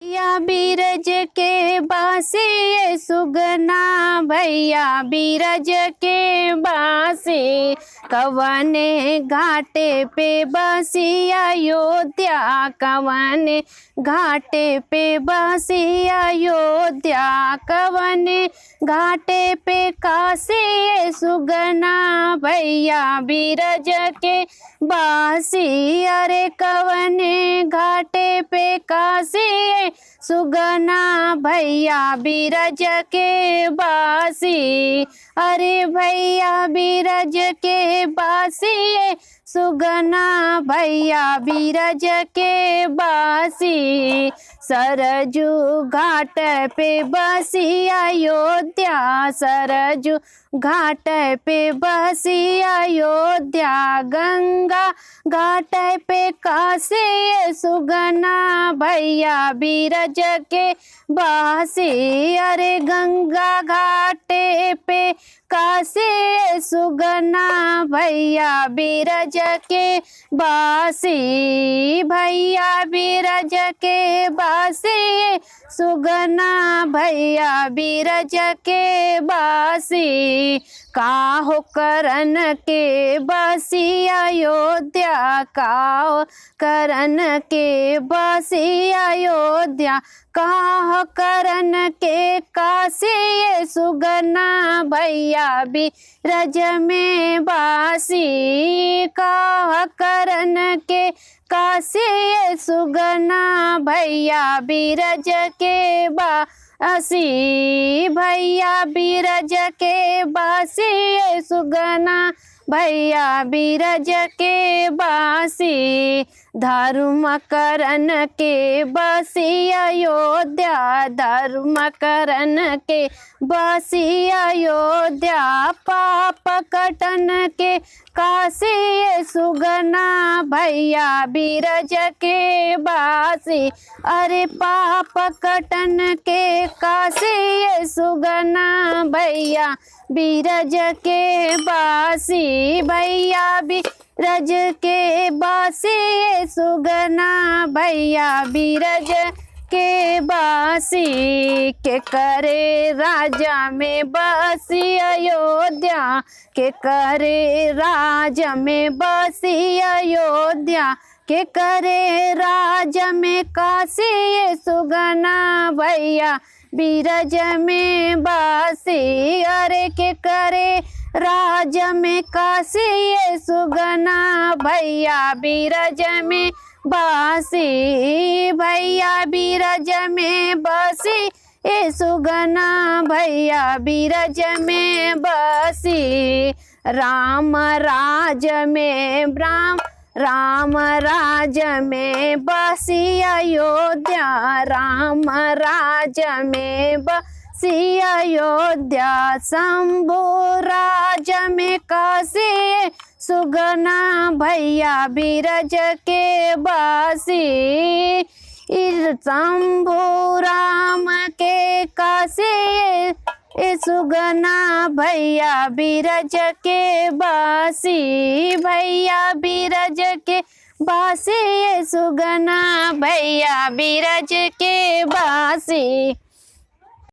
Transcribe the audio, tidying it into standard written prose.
भैया बीरज के बासी ये सुगना, भैया बीरज के बासी कवने घाटे पे बसी अयोध्या, कवने घाटे पे बसी अयोध्या, कवने घाटे पे काशी ये सुगना, भैया बीरज के बासी। अरे कवने घाटे पे काशी सुगना, भैया बीरज के बासी। अरे भैया बीरज के बासी सुगना, भैया बीरज के बासी। सरजू घाट पे बसी अयोध्या, सरजू घाट पे बसी अयोध्या, गंगा घाट पे काशी सुगना, भैया बीरज के बासी। अरे गंगा घाटे पे काशी सुगना, भैया बीरज के बासी। भैया बीरज के बासी सुगना, भैया बीरज के बासी। काहो करन के बसी अयोध्या, काहो करन के बसी अयोध्या, काह करन के काशी सुगना, भैया बीरज में बासी। काह करन के काशी सुगना, भैया बीरज के बासी। भैया बीरज के बासी सुगना, भैया बीरज के बासी। धर्म करन के बसी अयोध्या, धर्म करन के बसी अयोध्या, पाप कटन के काशी सुगना, भैया बीरज के बासी। अरे पाप कटन के काशी सुगना, भैया बीरज के बासी। भैया बीरज के बासी सुगना, भैया बीरज के बासी। के करे राजा में बसी अयोध्या, के करे राजा में बसी अयोध्या, के करे राजा में काशी सुगना, भैया बीरज में बासी। अरे के करे राजा में काशी सुगना, भैया बीरज में बासी। भैया बीरज में बासी सुगना, भैया बीरज में बासी। राम राज में राम राज में बसी अयोध्या, राम राज में बसी अयोध्या, शंभु राज में काशी सुगना, भैया बीरज के बासी। शंभु राम के काशी सुगना, भैया बीरज के बासी। भैया बीरज के बासी सुगना, भैया बीरज के बासी।